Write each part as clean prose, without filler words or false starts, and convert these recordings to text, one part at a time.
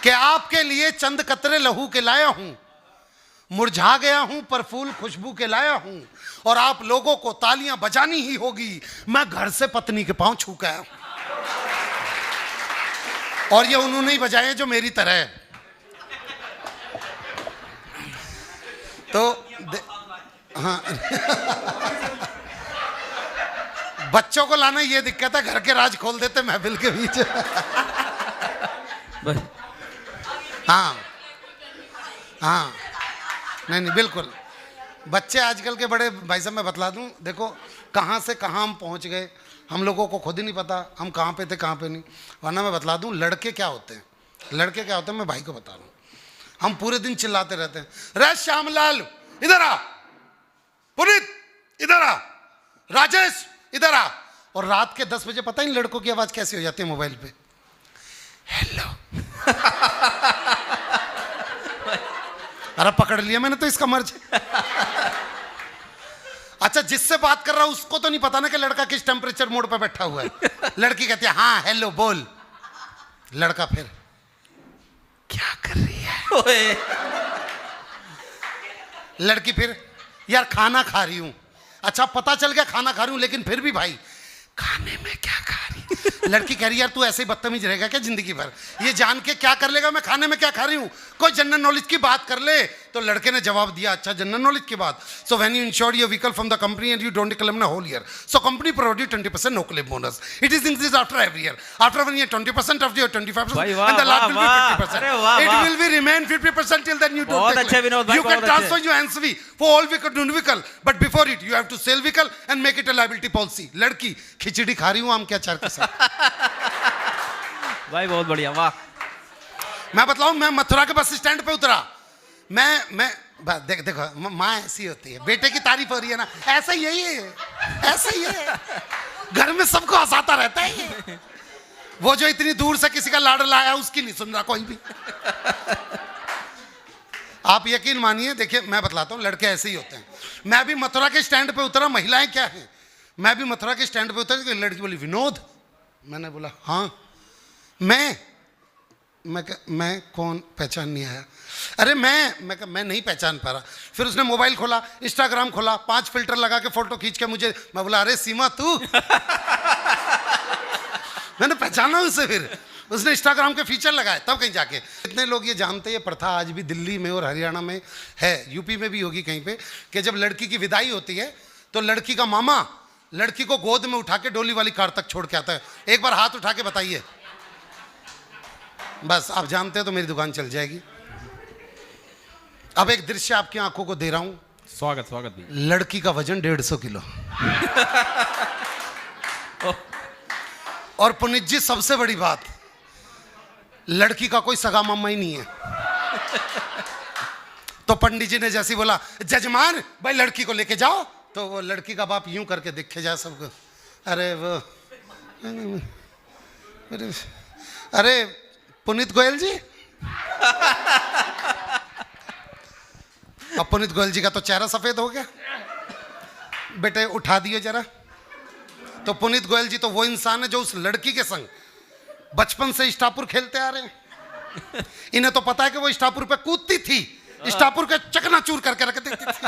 कि आपके लिए चंद कतरे लहू के लाया हूं, मुरझा गया हूं पर फूल खुशबू के लाया हूं, और आप लोगों को तालियां बजानी ही होगी, मैं घर से पत्नी के पांव छू के आया हूं। और ये उन्होंने ही बजाए जो मेरी तरह है। तो हाँ बच्चों को लाना ये दिक्कत है, घर के राज खोल देते महफिल के बीच। हाँ हाँ, नहीं बिल्कुल। बच्चे आजकल के बड़े, भाई साहब मैं बतला दूं, देखो कहाँ से कहाँ हम पहुँच गए, हम लोगों को खुद ही नहीं पता हम कहाँ पे थे कहाँ पे नहीं। वरना मैं बतला दूं, लड़के क्या होते हैं, लड़के क्या होते हैं, मैं भाई को बता रहा हूँ। हम पूरे दिन चिल्लाते रहते हैं, रे श्यामलाल इधर आ, पुनीत इधर आ, राजेश इधर आ, और रात के 10 बजे पता ही लड़कों की आवाज कैसी हो जाती है मोबाइल पे, हेलो। अरे पकड़ लिया मैंने तो इसका मर्ज। अच्छा, जिससे बात कर रहा हूं उसको तो नहीं पता ना कि लड़का किस टेम्परेचर मोड पे बैठा हुआ है। लड़की कहती है हाँ हेलो बोल, लड़का फिर क्या कर रही है, लड़की फिर यार खाना खा रही हूं। अच्छा पता चल गया खाना खा रही हूं, लेकिन फिर भी भाई खाने में क्या खा रही। लड़की कह रही यार तू ऐसे ही बदतमीज रहेगा क्या जिंदगी भर, ये जान के क्या कर लेगा मैं खाने में क्या खा रही हूँ, कोई जनरल नॉलेज की बात कर ले। तो लड़के ने जवाब दिया अच्छा जनरल नॉलेज की बात, so when you insure your vehicle from the company and you don't claim the whole year, so company provide you 20% no claim bonus, it is increase after every year, after 1 year 20% after your 25% and the last will be 50%, it will be remain 50% till then you don't take claim, you can transfer your NCB for all vehicle but before it you have to sell vehicle and make it a liability policy. लड़की खिचड़ी खा रही हूं आम के अचार के साथ। भाई बहुत बढ़िया, वाह। मैं बतलाऊं, मैं मथुरा के बस स्टैंड पे उतरा, मैं देखो माँ ऐसी होती है, बेटे की तारीफ हो रही है ना, ऐसा ही है, ऐसा ही है, घर में सबको हंसाता रहता है ये। वो जो इतनी दूर से किसी का लाड़ लाया उसकी नहीं सुन रहा कोई भी। आप यकीन मानिए, देखिए मैं बतलाता हूँ, लड़के ऐसे ही होते हैं। मैं भी मथुरा के स्टैंड पे उतरा, महिलाएं क्या है, मैं भी मथुरा के स्टैंड पे उतरा, लड़की बोली विनोद, मैंने बोला हाँ, मैं कौन, पहचान नहीं आया, अरे मैं नहीं पहचान पा रहा। फिर उसने मोबाइल खोला, इंस्टाग्राम खोला, 5 फिल्टर लगा के फोटो खींच के मुझे, मैं बोला अरे सीमा तू। मैंने पहचाना उसे, फिर उसने इंस्टाग्राम के फीचर लगाए, तब कहीं जाके। इतने लोग ये जानते हैं, प्रथा आज भी दिल्ली में और हरियाणा में है, यूपी में भी होगी कहीं पे, कि जब लड़की की विदाई होती है तो लड़की का मामा लड़की को गोद में उठा के डोली वाली कार तक छोड़ के आता है। एक बार हाथ उठा के बताइए, बस आप जानते हैं तो मेरी दुकान चल जाएगी। अब एक दृश्य आपकी आंखों को दे रहा हूं, स्वागत स्वागत भी। लड़की का वजन 150 किलो। और पुनीत जी सबसे बड़ी बात, लड़की का कोई सगा मामा ही नहीं है। तो पंडित जी ने जैसे बोला जजमान भाई लड़की को लेके जाओ, तो वो लड़की का बाप यूं करके देखे जाए सबको, अरे वो अरे पुनीत गोयल जी। अब पुनीत गोयल जी का तो चेहरा सफेद हो गया, बेटे उठा दियो जरा। तो पुनीत गोयल जी तो वो इंसान है जो उस लड़की के संग बचपन से स्टापुर खेलते आ रहे हैं। इन्हें तो पता है कि वो स्टापुर पे कूदती थी, स्टापुर के चकनाचूर करके रख देती थी।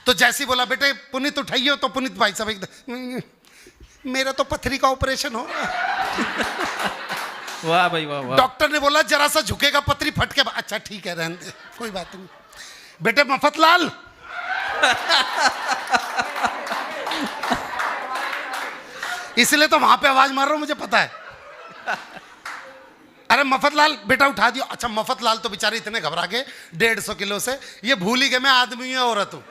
तो जैसी बोला बेटे पुनीत उठाइयो, तो पुनीत भाई साहब एकदम, मेरा तो पथरी का ऑपरेशन हो रहा है। वाह भाई वाह, वाह। डॉक्टर ने बोला जरा सा झुकेगा पथरी फट के, अच्छा ठीक है रहने दे, कोई बात नहीं। बेटे मफतलाल, इसलिए तो वहां पे आवाज मार रहा हूं, मुझे पता है। अरे मफतलाल बेटा उठा दियो। अच्छा मफतलाल तो बेचारे इतने घबरा गए 150 किलो से, ये भूल ही गए मैं आदमी हूं औरत हूं।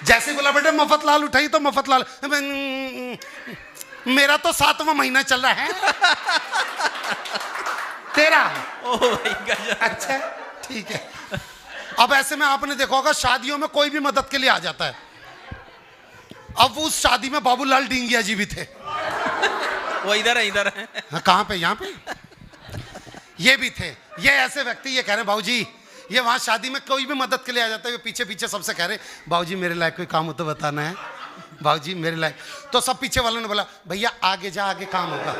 जैसे बोला बेटे मफतलाल उठाई, तो मफतलाल, मेरा तो 7वां महीना चल रहा है। तेरा? अच्छा ठीक है। अब ऐसे में आपने देखा होगा शादियों में कोई भी मदद के लिए आ जाता है। अब उस शादी में बाबूलाल डींगिया जी भी थे। वो इधर है। हाँ, कहाँ पे? यहाँ पे ये भी थे। ये ऐसे व्यक्ति ये कह रहे हैं बाबूजी, ये वहाँ शादी में कोई भी मदद के लिए आ जाता है, ये पीछे पीछे सबसे कह रहे बाबूजी मेरे लायक कोई काम हो तो बताना है, बाबूजी मेरे लायक। तो सब पीछे वालों ने बोला भैया आगे जा, आगे काम होगा।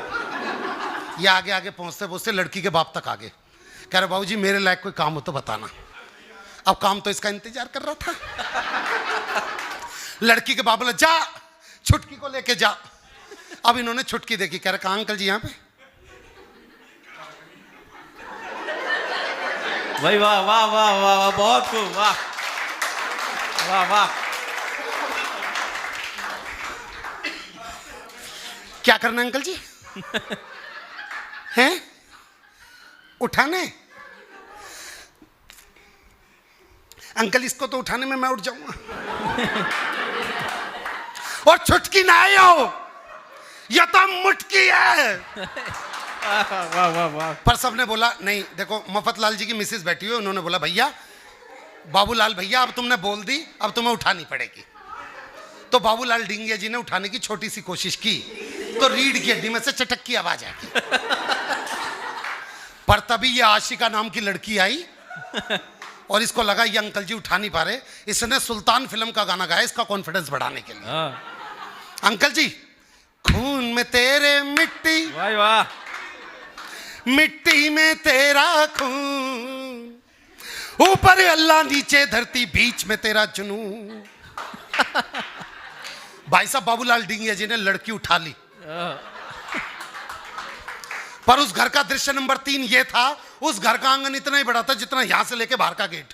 ये आगे आगे पहुंचते पहुंचते लड़की के बाप तक आ गए। कह रहे बाबूजी मेरे लायक कोई काम हो तो बताना। अब काम तो इसका इंतजार कर रहा था। लड़की के बाप बोले जा छुटकी को लेके जा। अब इन्होंने छुटकी देखी, कह रहे कहाँ अंकल जी यहाँ पे? भाई वाह वाह वाह वाह वाह, बहुत खूब, वाह वाह वाह। क्या करना है अंकल जी? हैं? उठाने? अंकल इसको तो उठाने में मैं उठ जाऊंगा। और छुटकी ना आए हो, यह तो मुटकी है। वाह वाह वाह। पर सबने बोला नहीं, देखो मफतलाल जी की मिसेज बैठी हुई, उन्होंने बोला भैया बाबूलाल भैया अब तुमने बोल दी, अब तुम्हें उठानी पड़ेगी। तो बाबूलाल डिंगिया जी ने उठाने की छोटी सी कोशिश की तो रीढ़ की हड्डी में से चटक की आवाज आई। पर तभी ये आशिका नाम की लड़की आई और इसको लगा ये अंकल जी उठा नहीं पा रहे, इसने सुल्तान फिल्म का गाना गाया इसका कॉन्फिडेंस बढ़ाने के लिए। अंकल जी खून में तेरे मिट्टी, वाह वाह, मिट्टी में तेरा खून, ऊपर अल्लाह नीचे धरती बीच में तेरा जुनून। भाई साहब बाबूलाल डिंगिया जी ने लड़की उठा ली। पर उस घर का दृश्य नंबर 3 ये था, उस घर का आंगन इतना ही बड़ा था जितना यहां से लेके बाहर का गेट।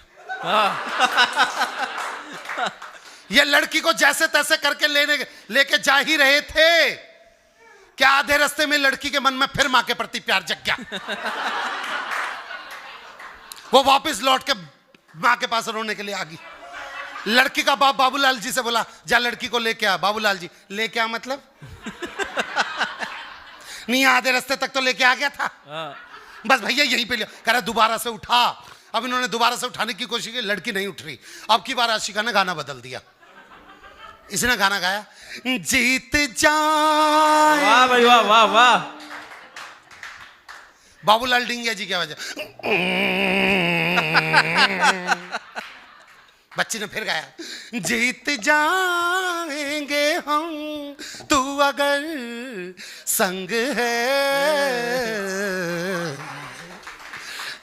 ये लड़की को जैसे तैसे करके लेके जा ही रहे थे कि आधे रास्ते में लड़की के मन में फिर मां के प्रति प्यार जग गया। वो वापस लौट के मां के पास रोने के लिए आ गई। लड़की का बाप बाबूलाल जी से बोला जा लड़की को लेके आ। बाबूलाल जी लेके आ मतलब? नहीं आधे रास्ते तक तो लेके आ गया था, बस भैया यहीं पे लिया। कह रहा दोबारा से उठा। अब इन्होंने दोबारा से उठाने की कोशिश की, लड़की नहीं उठ रही। अब की बार आशिका ने गाना बदल दिया। इसने गाना गाया जीत जाए। वाह भाई वाह वाह वाह। बाबूलाल डिंगिया जी की आवाज। बच्ची ने फिर गाया जीत जाएंगे हम तू अगर संग है।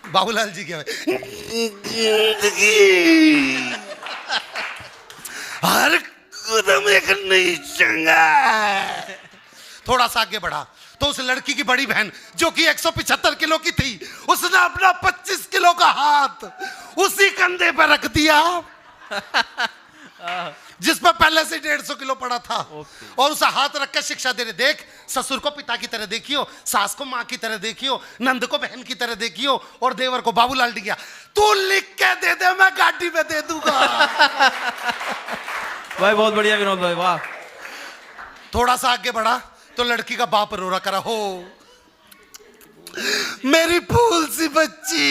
बाबूलाल जी की आवाज हर कदम एक नई जंग। थोड़ा सा आगे बढ़ा तो उस लड़की की बड़ी बहन जो कि 175 किलो की थी, उसने अपना 25 किलो का हाथ उसी कंधे पर रख दिया जिस पर पहले से 150 किलो पड़ा था। और उसे हाथ रख के शिक्षा दे रहे, देख ससुर को पिता की तरह देखियो, सास को माँ की तरह देखियो, नंद को बहन की तरह देखियो, और देवर को बाबूलाल डिंगिया तू लिख के दे दे मैं गाड़ी में दे दूंगा। भाई बहुत बढ़िया विनोद भाई, वाह। थोड़ा सा आगे बढ़ा तो लड़की का बाप रो रहा करा हो मेरी फूल सी बच्ची।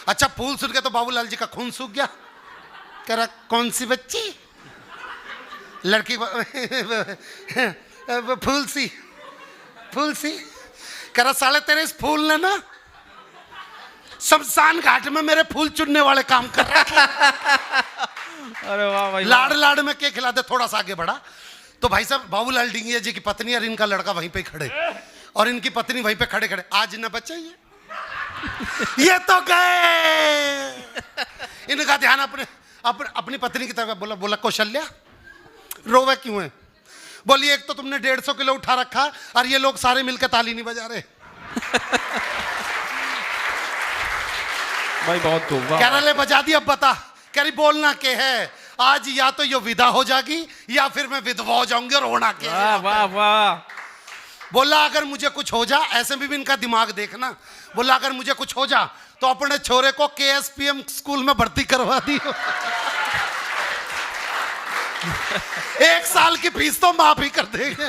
अच्छा फूल सुन के तो बाबूलाल जी का खून सूख गया। कह रहा कौन सी बच्ची? लड़की फूल सी, फूल सी। कह रहा साले तेरे इस फूल ने ना शमशान घाट में मेरे फूल चुनने वाले काम कर रहा है। अरे वाह भाई, लाड़ लाड़ में के खिला दे। थोड़ा सा आगे बढ़ा तो भाई साहब बाबूलाल डिंगिया जी की पत्नी और इनका लड़का वहीं पे खड़े, और इनकी पत्नी वहीं पे खड़े खड़े आज न बचाइए ये तो गए। इनका ध्यान अपनी पत्नी की तरफ। बोला कौशल्या रोवे क्यों है? बोली एक तो तुमने 150 किलो उठा रखा और ये लोग सारे मिलकर ताली नहीं बजा रहे। भाई बहुत खूब, कह रहा ले बजा दी, अब बता। कह रही बोलना के है आज, या तो ये विदा हो जाएगी या फिर मैं विधवा हो जाऊंगी। और होना के वाह वाह वाह। बोला अगर मुझे कुछ हो जा, ऐसे भी इनका दिमाग देखना, बोला अगर मुझे कुछ हो जा तो अपने छोरे को KSPM स्कूल में भर्ती करवा दियो। 1 साल की फीस तो माफ ही कर देंगे।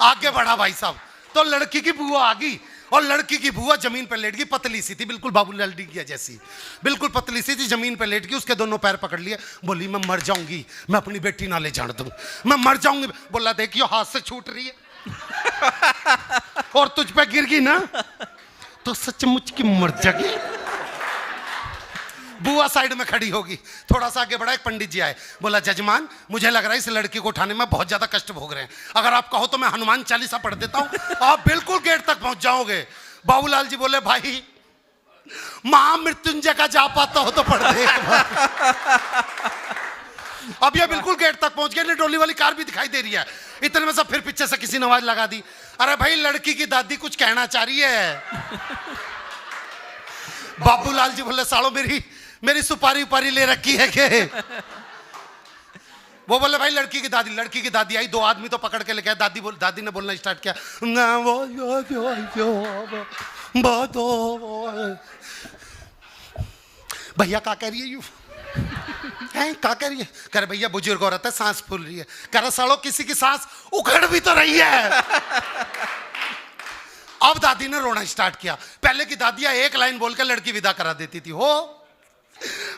आगे बढ़ा भाई साहब तो लड़की की बुआ आ गई, और लड़की की बुआ जमीन पर लेट गई। पतली सी थी बिल्कुल बाबूलाल डिंगिया जैसी, बिल्कुल पतली सी थी। जमीन पर लेट गई, उसके दोनों पैर पकड़ लिए। बोली मैं मर जाऊंगी, मैं अपनी बेटी ना ले जान दूं, मैं मर जाऊंगी। बोला देखियो हाथ से छूट रही है और तुझ पे गिर गई ना तो सचमुच की मर जाएगी। बुआ साइड में खड़ी होगी। थोड़ा सा आगे बढ़ा, एक पंडित जी आए, बोला जजमान मुझे लग रहा है इस लड़की को उठाने में बहुत ज्यादा कष्ट भोग रहे हैं, अगर आप कहो तो मैं हनुमान चालीसा पढ़ देता हूं, आप बिल्कुल गेट तक पहुंच जाओगे। बाबूलाल जी बोले भाई महामृत्युंजय का जाप आता हो तो पढ़ दे। अब ये बिल्कुल गेट तक पहुंच गए, डोली वाली कार भी दिखाई दे रही है। इतने में सब फिर पीछे से किसी ने आवाज लगा दी, अरे भाई लड़की की दादी कुछ कहना चाह रही है। बाबूलाल जी बोले सालो मेरी सुपारी उपारी ले रखी है के? वो बोले भाई लड़की की दादी आई, दो आदमी तो पकड़ के लेके आए। दादी ने बोलना स्टार्ट किया, ना वो भैया क्या कह रही है यू है, क्या कह रही है? कह रहे भैया बुजुर्ग औरत है, सांस फूल रही है। कह रहा सालो किसी की सांस उखड़ भी तो रही है। अब दादी ने रोना स्टार्ट किया। पहले की दादियां एक लाइन बोलकर लड़की विदा करा देती थी, हो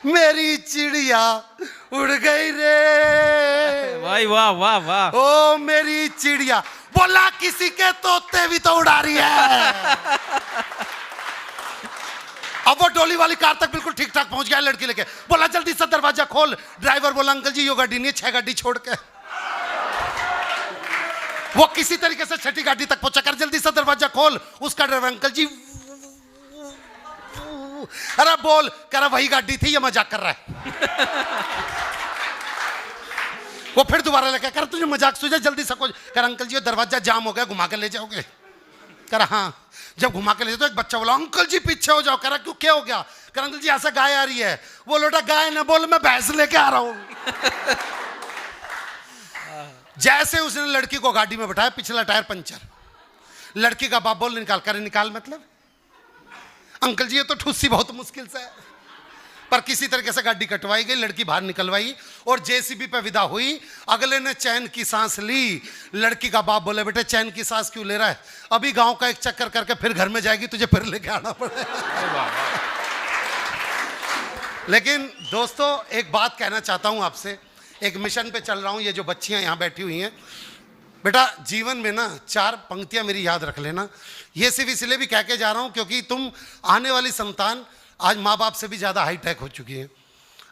मेरी चिड़िया उड़ गई रे, भाई वाह वाह वाह। ओ मेरी चिड़िया, बोला किसी के तोते भी तो उड़ा रही है। अब वो डोली वाली कार तक बिल्कुल ठीक ठाक पहुंच गया, लड़की लेके बोला जल्दी से दरवाजा खोल। ड्राइवर बोला अंकल जी यो गाड़ी नहीं है, 6 गाड़ी छोड़ के। वो किसी तरीके से 6ठी गाड़ी तक पहुंचा, कर जल्दी से दरवाजा खोल। उसका ड्राइवर अंकल जी, अरे बोल, कह रहा वही गाड़ी थी, ये मजाक कर रहा है। वो फिर दोबारा लेके कर तुझे मजाक सूझा, जल्दी से खोल। कर अंकल जी दरवाजा जाम हो गया, घुमा के ले जाओगे? कह रहा हाँ। जब घुमा के ले जाओ तो एक बच्चा बोला अंकल जी पीछे हो जाओ। कह रहा क्यों, क्या हो गया? कह अंकल जी ऐसा गाय आ रही है। वो लोटा गाय ना बोल, मैं भैंस लेके आ रहा हूं। जैसे उसने लड़की को गाड़ी में बैठाया, पिछला टायर पंचर। लड़की का बाप बोल निकाल। करे निकाल मतलब? अंकल जी ये तो ठुस्सी बहुत मुश्किल से है, पर किसी तरीके से गाड़ी कटवाई गई, लड़की बाहर निकलवाई और जेसीबी पे विदा हुई। अगले ने चैन की सांस ली। लड़की का बाप बोले बेटे चैन की सांस क्यों ले रहा है? अभी गांव का एक चक्कर करके फिर घर में जाएगी, तुझे फिर लेके आना पड़ेगा। लेकिन दोस्तों एक बात कहना चाहता हूं आपसे, एक मिशन पे चल रहा हूं। ये जो बच्चियां यहां बैठी हुई हैं, बेटा जीवन में ना 4 पंक्तियां मेरी याद रख लेना। ये सिर्फ इसलिए भी कह के जा रहा हूं क्योंकि तुम आने वाली संतान आज माँ बाप से भी ज़्यादा हाईटेक हो चुकी है।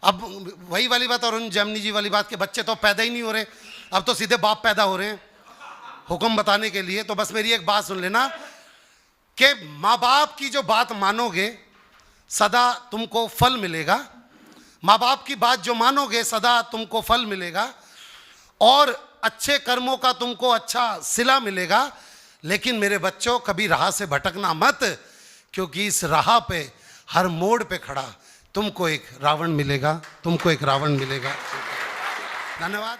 अब वही वाली बात, और जैमिनी जी वाली बात के बच्चे तो पैदा ही नहीं हो रहे, अब तो सीधे बाप पैदा हो रहे हैं हुक्म बताने के लिए। तो बस मेरी एक बात सुन लेना कि माँ बाप की जो बात मानोगे सदा तुमको फल मिलेगा। माँ बाप की बात जो मानोगे सदा तुमको फल मिलेगा और अच्छे कर्मों का तुमको अच्छा सिला मिलेगा। लेकिन मेरे बच्चों कभी राह से भटकना मत, क्योंकि इस राह पे हर मोड़ पे खड़ा तुमको एक रावण मिलेगा, तुमको एक रावण मिलेगा। धन्यवाद।